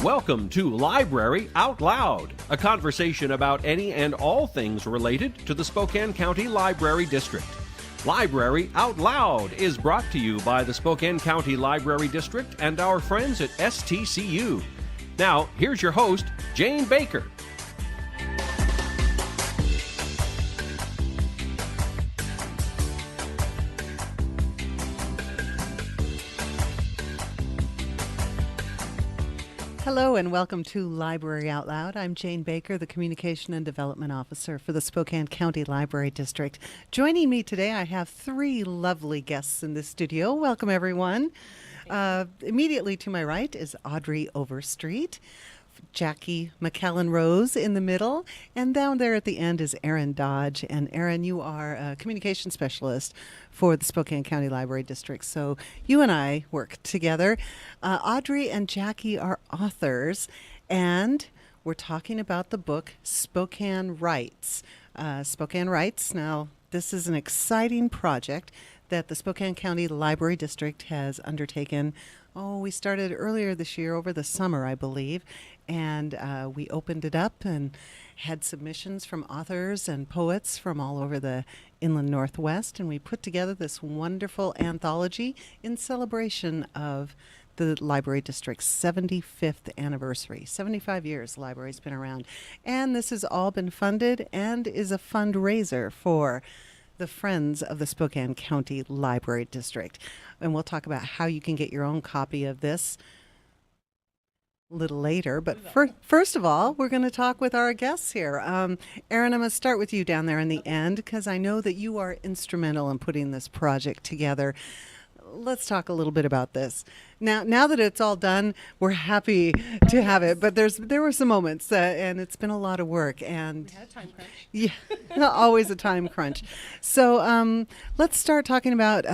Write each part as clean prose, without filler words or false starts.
Welcome to Library Out Loud, a conversation about any and all things related to the Spokane County Library District. Library Out Loud is brought to you by the Spokane County Library District and our friends at STCU. Now, here's your host, Jane Baker. Hello and welcome to Library Out Loud. I'm Jane Baker, the Communication and Development Officer for the Spokane County Library District. Joining me today, I have three lovely guests in the studio. Welcome, everyone. Immediately to my right is Audrey Overstreet, Jackie McKellen-Rose in the middle, and down there at the end is Erin Dodge. And Erin, you are a communication specialist for the Spokane County Library District, so you and I work together. Audrey and Jackie are authors, and we're talking about the book Spokane Writes. Spokane Writes, now this is an exciting project that the Spokane County Library District has undertaken. We started earlier this year, over the summer, I believe, and we opened it up and had submissions from authors and poets from all over the inland Northwest, and we put together this wonderful anthology in celebration of the Library District's 75th anniversary. 75 years the library's been around, and this has all been funded and is a fundraiser for the Friends of the Spokane County Library District. And we'll talk about how you can get your own copy of this a little later. But first of all, we're going to talk with our guests here. Erin, I'm going to start with you down there in the end, because I know that you are instrumental in putting this project together. Let's talk a little bit about this. Now that it's all done, we're happy to have it. But there were some moments, and it's been a lot of work. And we had a time crunch. Yeah, always a time crunch. So let's start talking about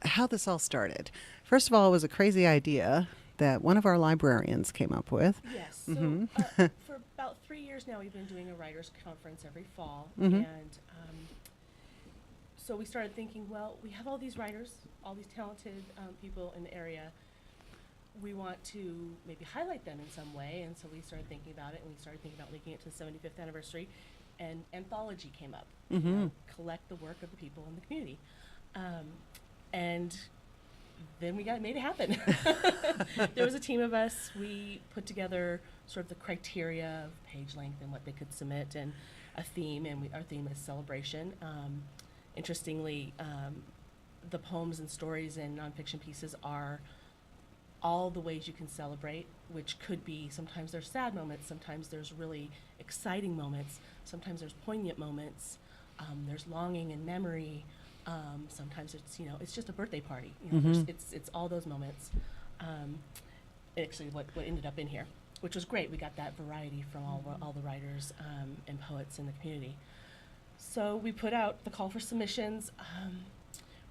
how this all started. First of all, it was a crazy idea that one of our librarians came up with. Yes. Mm-hmm. So for about 3 years now, we've been doing a writers' conference every fall, Mm-hmm. and so we started thinking, well, we have all these writers, all these talented people in the area. We want to maybe highlight them in some way, and so we started thinking about it, and we started thinking about linking it to the 75th anniversary, and anthology came up. Mm-hmm. You know, collect the work of the people in the community, and then we made it happen. There was a team of us. We put together sort of the criteria of page length and what they could submit, and a theme, and our theme is celebration. Interestingly, the poems and stories and nonfiction pieces are all the ways you can celebrate, which could be, sometimes there's sad moments, sometimes there's really exciting moments, sometimes there's poignant moments, there's longing and memory, sometimes it's just a birthday party. Mm-hmm. It's all those moments. Actually, what ended up in here, which was great. We got that variety from all the writers and poets in the community. So we put out the call for submissions.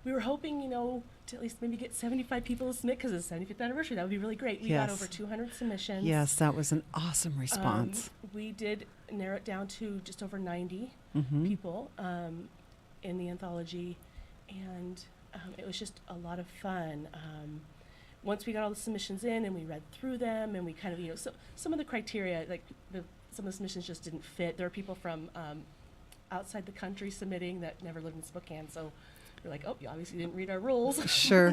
We were hoping, to at least maybe get 75 people to submit, because it's the 75th anniversary. That would be really great. We got over 200 submissions. Yes, that was an awesome response. We did narrow it down to just over 90 Mm-hmm. people in the anthology, and it was just a lot of fun. Once we got all the submissions in and we read through them, and we kind of, some of the criteria, like some of the submissions just didn't fit. There are people from outside the country submitting that never lived in Spokane, so we're like, oh, you obviously didn't read our rules. Sure,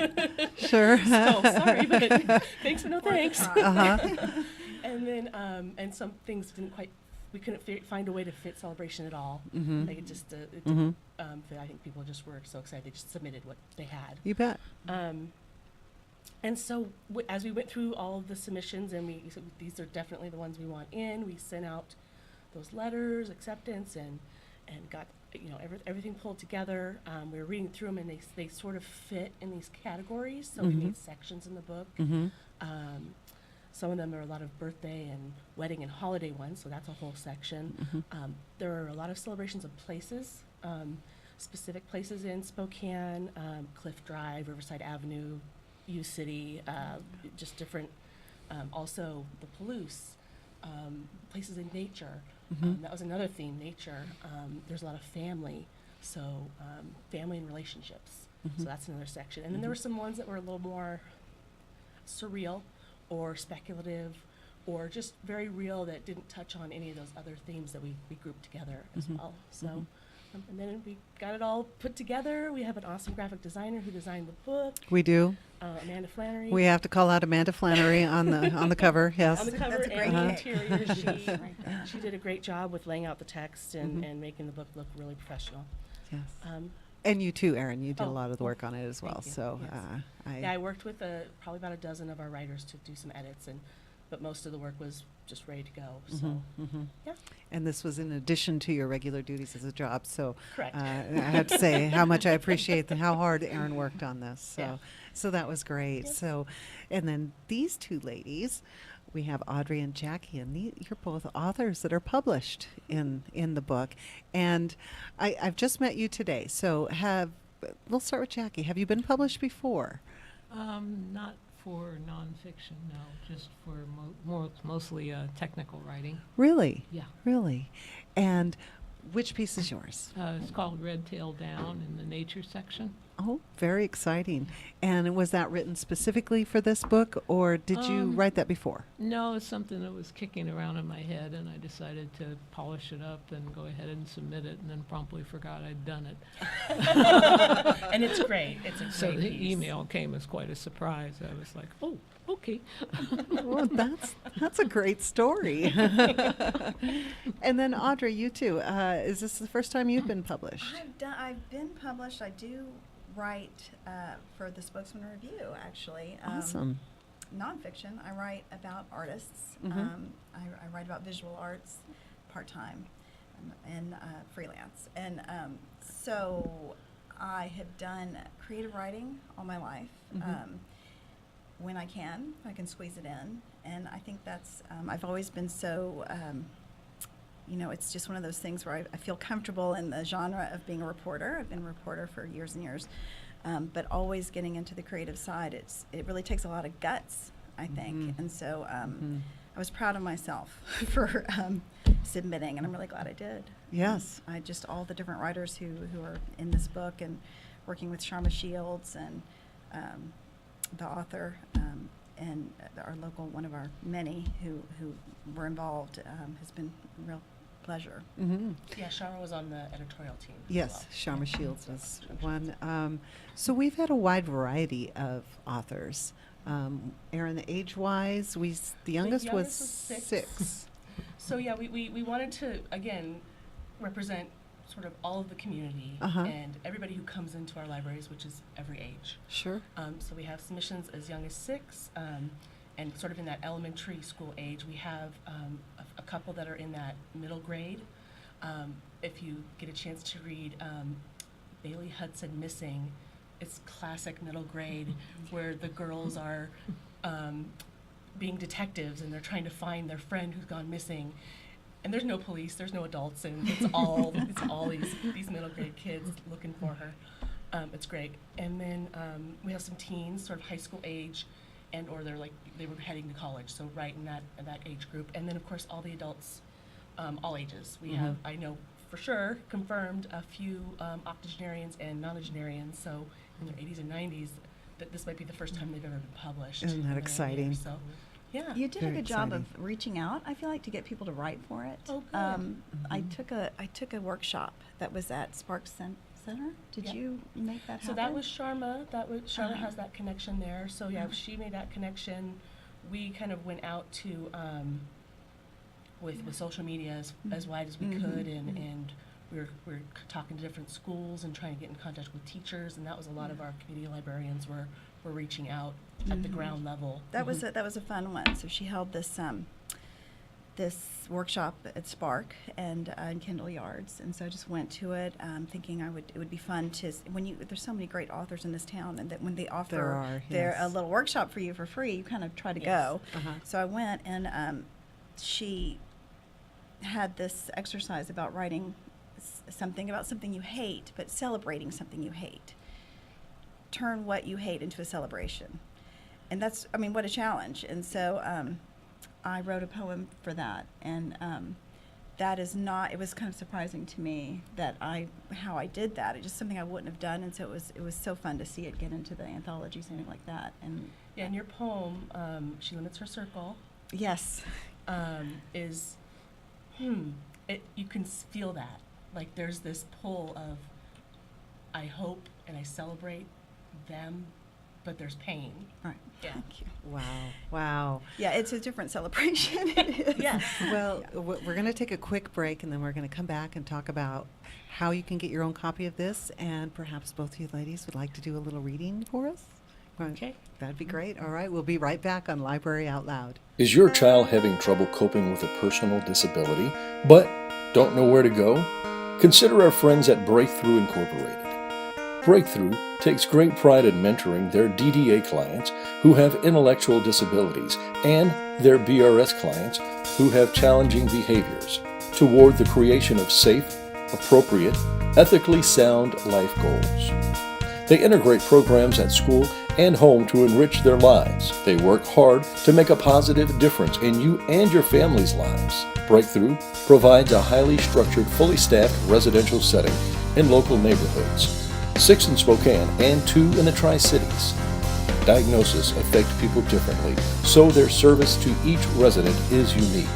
sure. So sorry, but thanks but no thanks. Uh-huh. And then, and some things we couldn't find a way to fit celebration at all. Mm-hmm. Like it didn't fit. I think people just were so excited they just submitted what they had. You bet. And so as we went through all of the submissions, and we said these are definitely the ones we want in, we sent out those letters, acceptance, and got everything pulled together. We were reading through them, and they sort of fit in these categories. So Mm-hmm. we made sections in the book. Mm-hmm. Some of them are a lot of birthday and wedding and holiday ones, so that's a whole section. Mm-hmm. There are a lot of celebrations of places, specific places in Spokane, Cliff Drive, Riverside Avenue, U City, just different. Also the Palouse, places in nature. Mm-hmm. That was another theme, nature. There's a lot of family, so family and relationships. Mm-hmm. So that's another section. And then there were some ones that were a little more surreal or speculative or just very real that didn't touch on any of those other themes that we grouped together as well. So, and then we got it all put together. We have an awesome graphic designer who designed the book, We do. Amanda Flannery. We have to call out Amanda Flannery on the cover. Yes. On the cover That's a great and the cake. interior, she did a great job with laying out the text and making the book look really professional. Yes. Um, And you too, Erin. You did a Oh, lot of the work on it as well. thank you. So Yes. Yeah, I worked with probably about a dozen of our writers to do some edits, but most of the work was just ready to go. So, yeah, And this was in addition to your regular duties as a job. So correct. I have to say how much I appreciate how hard Erin worked on this. So Yeah. so that was great. Yes. So, and then these two ladies, we have Audrey and Jackie, and you're both authors that are published in the book. And I've just met you today. So we'll start with Jackie. Have you been published before? Not for nonfiction, no, just for mostly technical writing. Really? Yeah. Really? And which piece is yours? It's called Red Tail Down in the nature section. Oh, very exciting. And was that written specifically for this book, or did you write that before? No, it's something that was kicking around in my head, and I decided to polish it up and go ahead and submit it, and then promptly forgot I'd done it. And it's great. It's a great So the piece. email came as quite a surprise. I was like, oh, okay. Well, that's a great story. And then Audrey, you too. Is this the first time you've been published? I've been published. I do write for the Spokesman Review, actually. Awesome. Nonfiction. I write about artists. I write about visual arts part-time and freelance. And so I have done creative writing all my life. When I can squeeze it in. And I think that's, I've always been so, it's just one of those things where I feel comfortable in the genre of being a reporter. I've been a reporter for years and years. But always getting into the creative side, it really takes a lot of guts, I think. And so I was proud of myself for submitting, and I'm really glad I did. Yes. All the different writers who are in this book, and working with Sharma Shields and the author, and our local, one of our many who were involved, has been a real pleasure. Yeah, Sharma was on the editorial team. as Yes, well. Sharma Shields was one. So we've had a wide variety of authors. Erin, age-wise, the youngest was six. So yeah, we wanted to, again, represent sort of all of the community and everybody who comes into our libraries, which is every age. Sure. So we have submissions as young as 6, and sort of in that elementary school age. We have a couple that are in that middle grade. If you get a chance to read Bailey Hudson Missing, it's classic middle grade where the girls are being detectives and they're trying to find their friend who's gone missing. And there's no police, there's no adults, and it's all these middle grade kids looking for her. It's great. And then we have some teens, sort of high school age, or they were heading to college, so right in that age group. And then of course all the adults, all ages. We have, I know for sure, confirmed a few octogenarians and nonagenarians. So in their 80s and 90s, that this might be the first time they've ever been published. Isn't that in their exciting? years. So yeah. You did a Very good job exciting. of reaching out, I feel like, to get people to write for it. Oh, good. I took a workshop that was at Sparks Center. Did Yeah. you make that happen? So that was Sharma. Sharma Uh-huh. has that connection there. So yeah, she made that connection. We kind of went out to with social media as wide as we could, and we were talking to different schools and trying to get in contact with teachers, and that was a lot of our community librarians were reaching out at the ground level. That was a fun one. So she held this this workshop at Spark and in Kendall Yards, and so I just went to it, thinking it would be fun to there's so many great authors in this town, and that when they There offer are, a yes. little workshop for you for free, you kind of try to Yes. go. Uh-huh. So I went, and she had this exercise about writing something about something you hate, but celebrating something you hate. Turn what you hate into a celebration. And what a challenge. And so I wrote a poem for that. And it was kind of surprising to me that how I did that. It's just something I wouldn't have done. And so it was so fun to see it get into the anthology, something like that. And Yeah, in your poem, she limits her circle, Yes. Is, you can feel that. Like there's this pull of, I hope and I celebrate them, but there's pain. All right. Yeah. Thank you. Wow. Wow. Yeah, it's a different celebration. It is. Yeah. Well, we're going to take a quick break, and then we're going to come back and talk about how you can get your own copy of this, and perhaps both of you ladies would like to do a little reading for us. Right. Okay. That'd be great. All right, we'll be right back on Library Out Loud. Is your child having trouble coping with a personal disability, but don't know where to go? Consider our friends at Breakthrough Incorporated. Breakthrough takes great pride in mentoring their DDA clients who have intellectual disabilities and their BRS clients who have challenging behaviors toward the creation of safe, appropriate, ethically sound life goals. They integrate programs at school and home to enrich their lives. They work hard to make a positive difference in you and your family's lives. Breakthrough provides a highly structured, fully staffed residential setting in local neighborhoods, 6 in Spokane and 2 in the Tri-Cities. Diagnoses affect people differently, so their service to each resident is unique,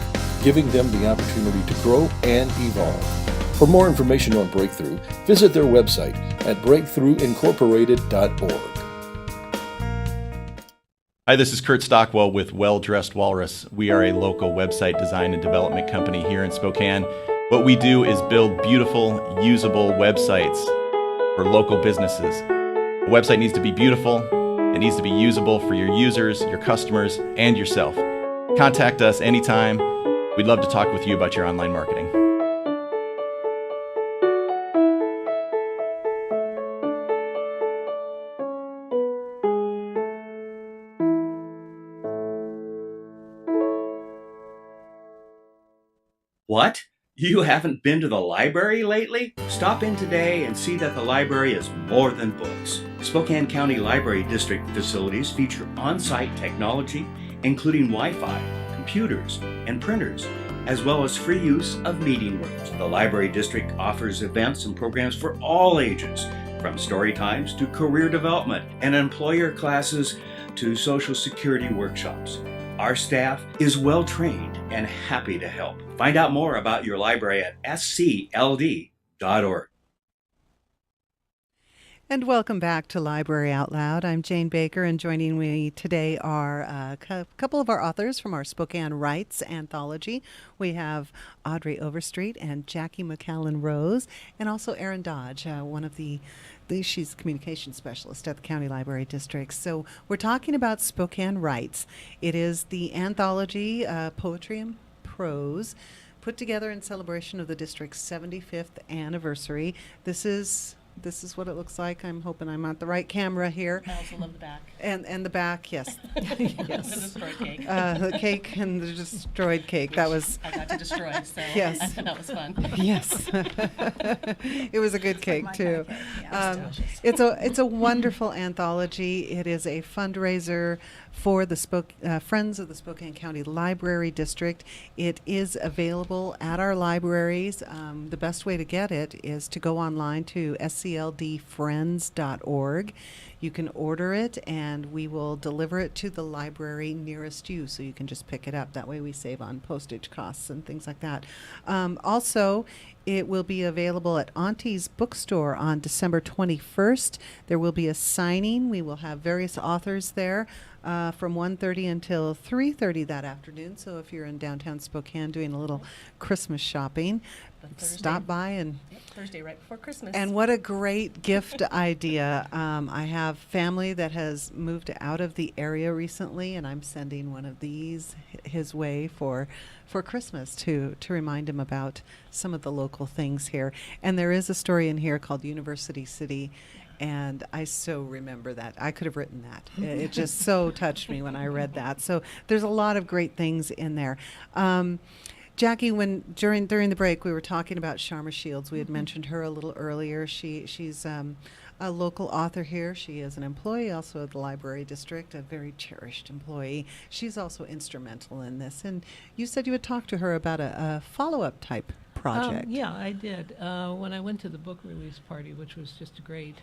giving them the opportunity to grow and evolve. For more information on Breakthrough, visit their website at breakthroughincorporated.org. Hi, this is Kurt Stockwell with Well Dressed Walrus. We are a local website design and development company here in Spokane. What we do is build beautiful, usable websites for local businesses. A website needs to be beautiful, it needs to be usable for your users, your customers, and yourself. Contact us anytime. We'd love to talk with you about your online marketing. What? You haven't been to the library lately? Stop in today and see that the library is more than books. Spokane County Library District facilities feature on-site technology, including Wi-Fi, computers, and printers, as well as free use of meeting rooms. The Library District offers events and programs for all ages, from story times to career development and employer classes to Social Security workshops. Our staff is well trained and happy to help. Find out more about your library at scld.org. And welcome back to Library Out Loud. I'm Jane Baker, and joining me today are a couple of our authors from our Spokane Writes anthology. We have Audrey Overstreet and Jackie McAllen Rose, and also Erin Dodge, one of she's the communication specialist at the County Library District. So we're talking about Spokane Writes. It is the anthology, poetry and prose, put together in celebration of the district's 75th anniversary. This is what it looks like. I'm hoping I'm at the right camera here. I also love the back. And the back, yes. Yes. The destroyed cake. The cake and the destroyed cake. That was, I got to destroy, so Yes. I thought that was fun. yes. It was a good cake, my too. kind of cake, yeah. It's a wonderful anthology. It is a fundraiser for the Friends of the Spokane County Library District. It is available at our libraries. The best way to get it is to go online to scldfriends.org. You can order it, and we will deliver it to the library nearest you, so you can just pick it up. That way we save on postage costs and things like that. Also, it will be available at Auntie's Bookstore on December 21st. There will be a signing. We will have various authors there from 1:30 until 3:30 that afternoon. So if you're in downtown Spokane doing a little Christmas shopping, stop by and... Thursday right before Christmas. And what a great gift idea. I have family that has moved out of the area recently, and I'm sending one of these his way for Christmas to remind him about some of the local things here. And there is a story in here called University City, and I so remember that. I could have written that. It just so touched me when I read that. So there's a lot of great things in there. Jackie, during the break, we were talking about Sharma Shields. We had mentioned her a little earlier. She's a local author here. She is an employee also at the Library District, a very cherished employee. She's also instrumental in this. And you said you would talk to her about a follow-up type project. Yeah, I did. When I went to the book release party, which was just great,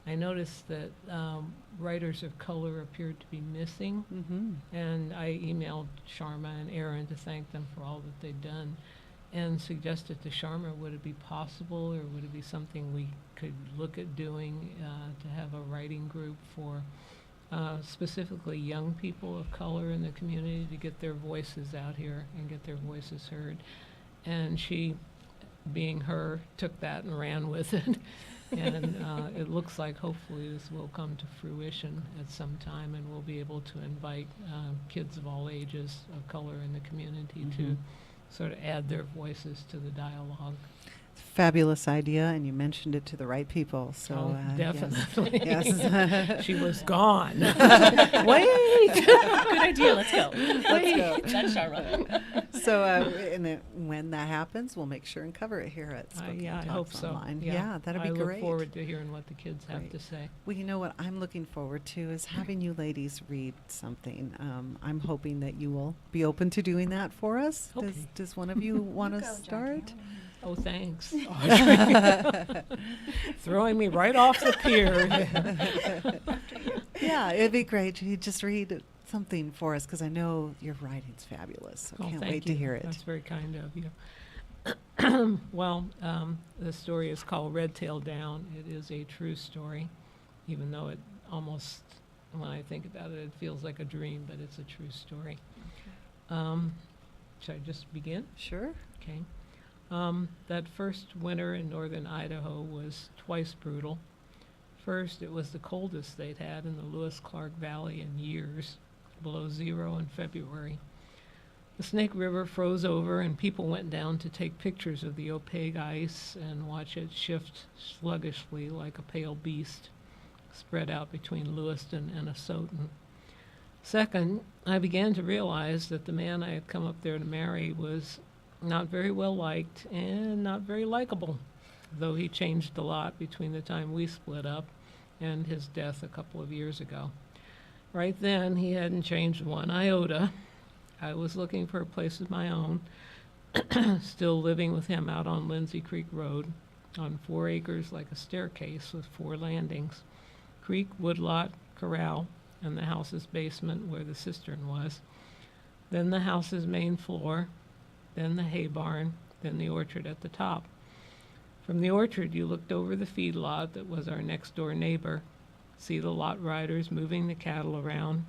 I I noticed that writers of color appeared to be missing, and I emailed Sharma and Aaron to thank them for all that they'd done, and suggested to Sharma, would it be possible, or would it be something we could look at doing to have a writing group for specifically young people of color in the community to get their voices out here and get their voices heard. And she, being her, took that and ran with it. And it looks like hopefully this will come to fruition at some time, and we'll be able to invite kids of all ages of color in the community to sort of add their voices to the dialogue. Fabulous idea, and you mentioned it to the right people. So definitely. Yes. She was gone. Wait. Good idea. Let's go. Let's go. That's Sharma. So, when that happens, we'll make sure and cover it here at Spokane Yeah, I Talks hope so. Online. Yeah, that'd be I great. look forward to hearing what the kids have Great. to say. Well, you know what I'm looking forward to is having you ladies read something. I'm hoping that you will be open to doing that for us. Okay. Does one of you want to Go, Jackie. start? Oh, thanks. Throwing me right off the pier. Yeah, it'd be great to just read something for us, because I know your writing's fabulous. So Oh, can't thank wait you. to hear it. That's very kind of you. Well, the story is called Red Tail Down. It is a true story, even though it almost, when I think about it, it feels like a dream, but it's a true story. Should I just begin? Sure. Okay. That first winter in northern Idaho was twice brutal. First, it was the coldest they'd had in the Lewis-Clark Valley in years, below 0 in February. The Snake River froze over, and people went down to take pictures of the opaque ice and watch it shift sluggishly like a pale beast spread out between Lewiston and Asotin. Second, I began to realize that the man I had come up there to marry was not very well liked and not very likable, though he changed a lot between the time we split up and his death a couple of years ago. Right then, he hadn't changed one iota. I was looking for a place of my own, still living with him out on Lindsay Creek Road, on 4 acres like a staircase with 4 landings, creek, woodlot, corral, and the house's basement where the cistern was, then the house's main floor, then the hay barn, then the orchard at the top. From the orchard, you looked over the feedlot that was our next-door neighbor, see the lot riders moving the cattle around,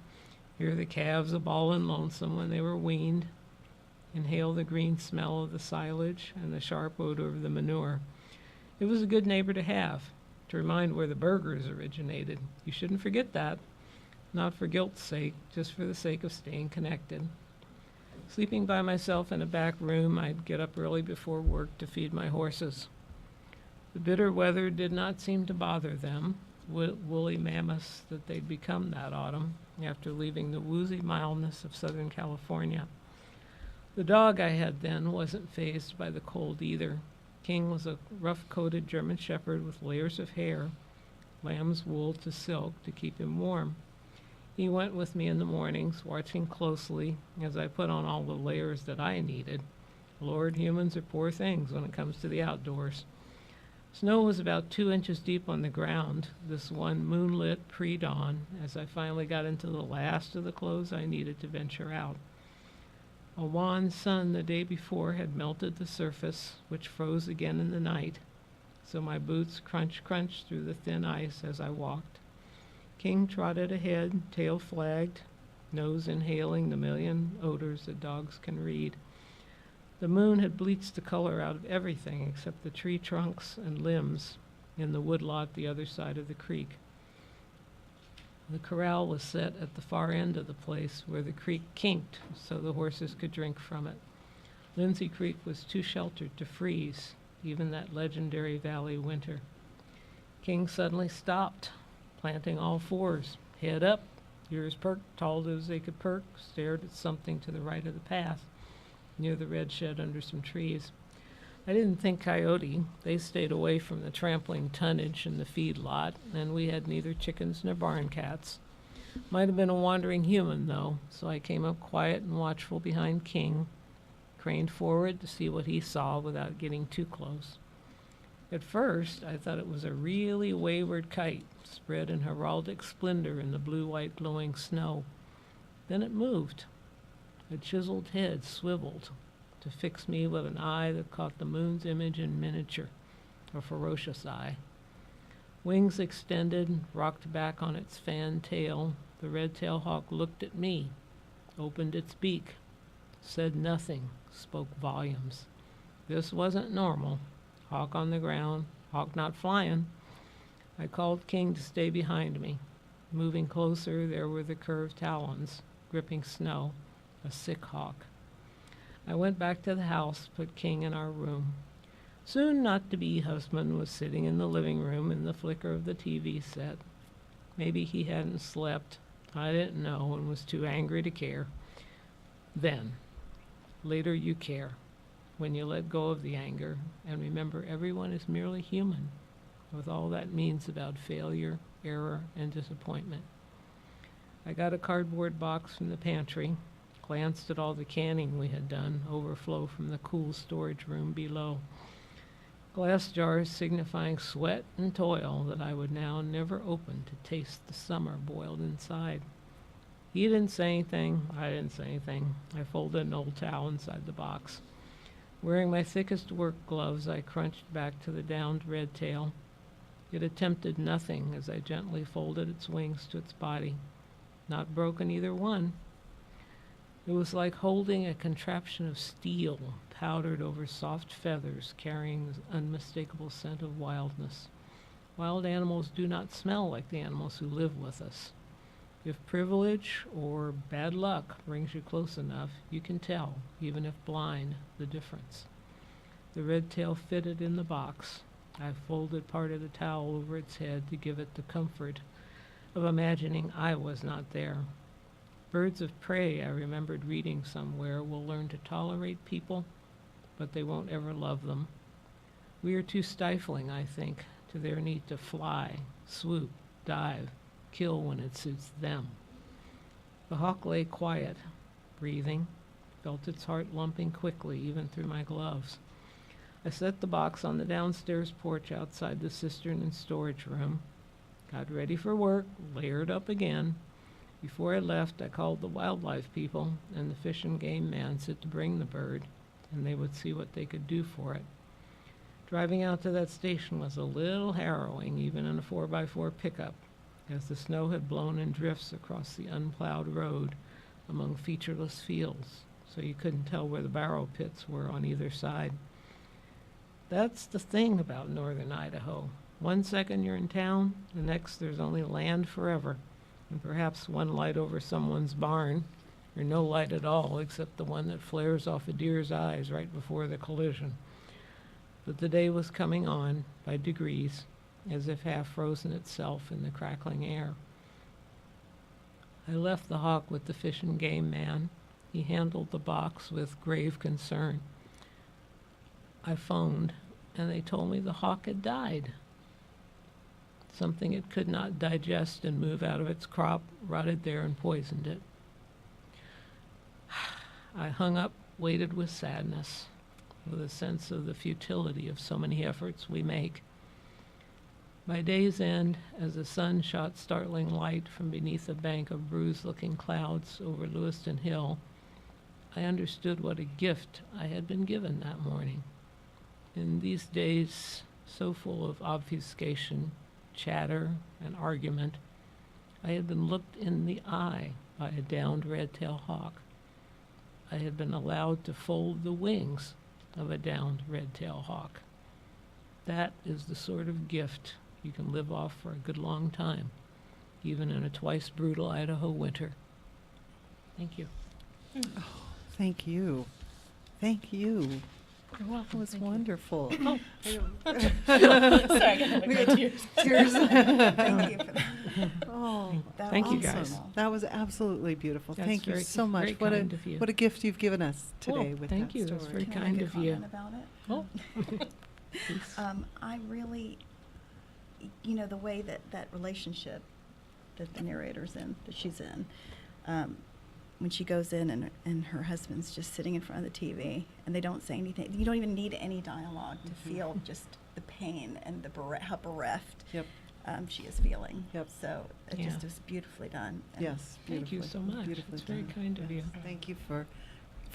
hear the calves a bawling lonesome when they were weaned, inhale the green smell of the silage and the sharp odor of the manure. It was a good neighbor to have, to remind where the burgers originated. You shouldn't forget that, not for guilt's sake, just for the sake of staying connected. Sleeping by myself in a back room, I'd get up early before work to feed my horses. The bitter weather did not seem to bother them, woolly mammoths that they'd become that autumn after leaving the woozy mildness of Southern California. The dog I had then wasn't fazed by the cold either. King was a rough-coated German shepherd with layers of hair, lamb's wool to silk to keep him warm. He went with me in the mornings, watching closely as I put on all the layers that I needed. Lord, humans are poor things when it comes to the outdoors. Snow was about 2 inches deep on the ground, this one moonlit pre-dawn, as I finally got into the last of the clothes I needed to venture out. A wan sun the day before had melted the surface, which froze again in the night, so my boots crunched through the thin ice as I walked. King trotted ahead, tail flagged, nose inhaling the million odors that dogs can read. The moon had bleached the color out of everything except the tree trunks and limbs in the woodlot the other side of the creek. The corral was set at the far end of the place where the creek kinked so the horses could drink from it. Lindsay Creek was too sheltered to freeze, even that legendary valley winter. King suddenly stopped, planting all 4s, head up, ears perked, tall as they could perk, stared at something to the right of the path, near the red shed under some trees. I didn't think coyote. They stayed away from the trampling tonnage in the feed lot, and we had neither chickens nor barn cats. Might have been a wandering human, though, so I came up quiet and watchful behind King, craned forward to see what he saw without getting too close. At first, I thought it was a really wayward kite spread in heraldic splendor in the blue-white glowing snow. Then it moved. A chiseled head swiveled to fix me with an eye that caught the moon's image in miniature, a ferocious eye. Wings extended, rocked back on its fan tail. The red-tailed hawk looked at me, opened its beak, said nothing, spoke volumes. This wasn't normal. Hawk on the ground, hawk not flying. I called King to stay behind me. Moving closer, there were the curved talons, gripping snow, a sick hawk. I went back to the house, put King in our room. Soon not-to-be husband was sitting in the living room in the flicker of the TV set. Maybe he hadn't slept. I didn't know and was too angry to care. Then, later you care, when you let go of the anger and remember everyone is merely human, with all that means about failure, error, and disappointment. I got a cardboard box from the pantry, glanced at all the canning we had done, overflow from the cool storage room below. Glass jars signifying sweat and toil that I would now never open to taste the summer boiled inside. He didn't say anything, I didn't say anything. I folded an old towel inside the box. Wearing my thickest work gloves, I crunched back to the downed red tail. It attempted nothing as I gently folded its wings to its body. Not broken either one. It was like holding a contraption of steel powdered over soft feathers carrying the unmistakable scent of wildness. Wild animals do not smell like the animals who live with us. If privilege or bad luck brings you close enough, you can tell, even if blind, the difference. The red tail fitted in the box. I folded part of the towel over its head to give it the comfort of imagining I was not there. Birds of prey, I remembered reading somewhere, will learn to tolerate people, but they won't ever love them. We are too stifling, I think, to their need to fly, swoop, dive, kill when it suits them. The hawk lay quiet, breathing, felt its heart lumping quickly even through my gloves. I set the box on the downstairs porch outside the cistern and storage room, got ready for work, layered up again. Before I left, I called the wildlife people and the fish and game man said to bring the bird, and they would see what they could do for it. Driving out to that station was a little harrowing, even in a 4x4 pickup, as the snow had blown in drifts across the unplowed road among featureless fields, so you couldn't tell where the barrow pits were on either side. That's the thing about northern Idaho. One second you're in town, the next there's only land forever, and perhaps one light over someone's barn, or no light at all except the one that flares off a deer's eyes right before the collision. But the day was coming on, by degrees, as if half frozen itself in the crackling air. I left the hawk with the fish and game man. He handled the box with grave concern. I phoned, and they told me the hawk had died. Something it could not digest and move out of its crop rotted there and poisoned it. I hung up, waited with sadness, with a sense of the futility of so many efforts we make. By day's end, as the sun shot startling light from beneath a bank of bruised-looking clouds over Lewiston Hill, I understood what a gift I had been given that morning. In these days so full of obfuscation, chatter, and argument, I had been looked in the eye by a downed red-tailed hawk. I had been allowed to fold the wings of a downed red-tailed hawk. That is the sort of gift you can live off for a good long time, even in a twice brutal Idaho winter. Thank you. Thank you. Thank you. You're welcome. That was Thank you. wonderful. Sorry, I got my tears. Tears. Thank you for that. Oh, That Thank was you, guys. awesome. that was absolutely beautiful. That's Thank you very- so much. very What kind of you. what a gift you've given us today Oh, with thank that you. story. That's very Can I kind make a of you. comment about it? Oh. Please. I really, the way that relationship that the narrator's in, that she's in, when she goes in and her husband's just sitting in front of the TV and they don't say anything. You don't even need any dialogue to feel just the pain and how bereft Yep. She is feeling. Yep. So it Yeah. just was beautifully done. And Yes. Thank you so much. Beautifully It's very done. kind of you. Thank you for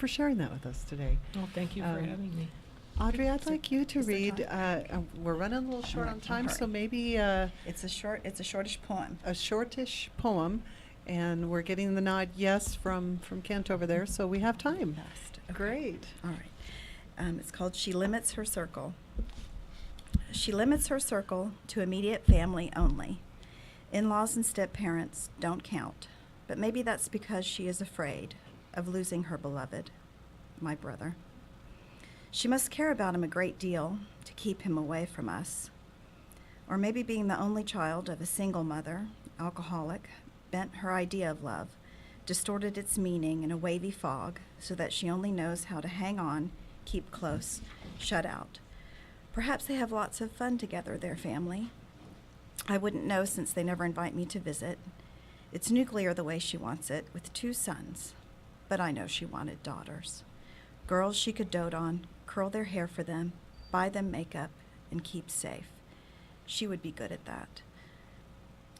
sharing that with us today. Well, thank you for having me. Audrey, I'd So like you to is there read. We're running a little short right, on time, hurry. so maybe It's a shortish poem. a shortish poem, and we're getting the nod yes from Kent over there, so we have time. Fast. Okay. Great. All right. It's called She Limits Her Circle. She limits her circle to immediate family only. In-laws and step-parents don't count, but maybe that's because she is afraid of losing her beloved, my brother. She must care about him a great deal to keep him away from us. Or maybe being the only child of a single mother, alcoholic, bent her idea of love, distorted its meaning in a wavy fog so that she only knows how to hang on, keep close, shut out. Perhaps they have lots of fun together, their family. I wouldn't know since they never invite me to visit. It's nuclear the way she wants it, with 2 sons. But I know she wanted daughters. Girls she could dote on, curl their hair for them, buy them makeup, and keep safe. She would be good at that.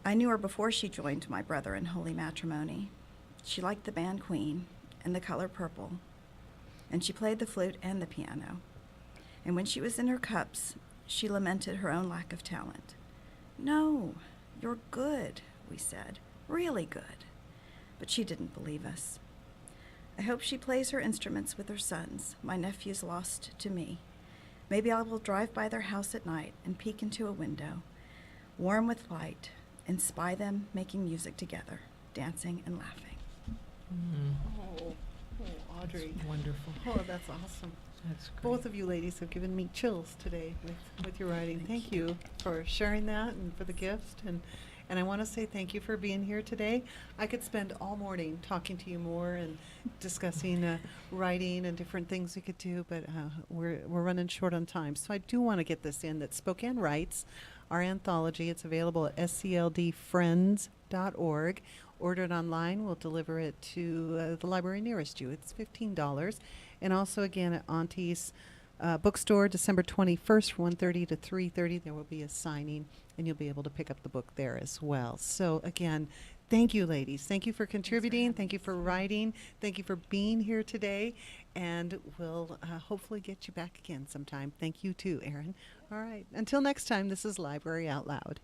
I knew her before she joined my brother in holy matrimony. She liked the band Queen and the color purple, and she played the flute and the piano. And when she was in her cups, she lamented her own lack of talent. "No, you're good," we said, "really good." But she didn't believe us. I hope she plays her instruments with her sons, my nephews lost to me. Maybe I will drive by their house at night and peek into a window, warm with light, and spy them making music together, dancing and laughing. Oh, Audrey. That's wonderful. Oh, that's awesome. That's great. Both of you ladies have given me chills today with your writing. Thank you for sharing that and for the gift. And I want to say thank you for being here today. I could spend all morning talking to you more and discussing writing and different things we could do, but we're running short on time. So I do want to get this in, that Spokane Writes, our anthology, it's available at scldfriends.org. Order it online. We'll deliver it to the library nearest you. It's $15. And also, again, at Auntie's bookstore, December 21st from 1:30 to 3:30, there will be a signing, and you'll be able to pick up the book there as well. So, again, thank you, ladies. Thank you for contributing. Thank you for writing. Thank you for being here today. And we'll hopefully get you back again sometime. Thank you, too, Erin. All right. Until next time, this is Library Out Loud.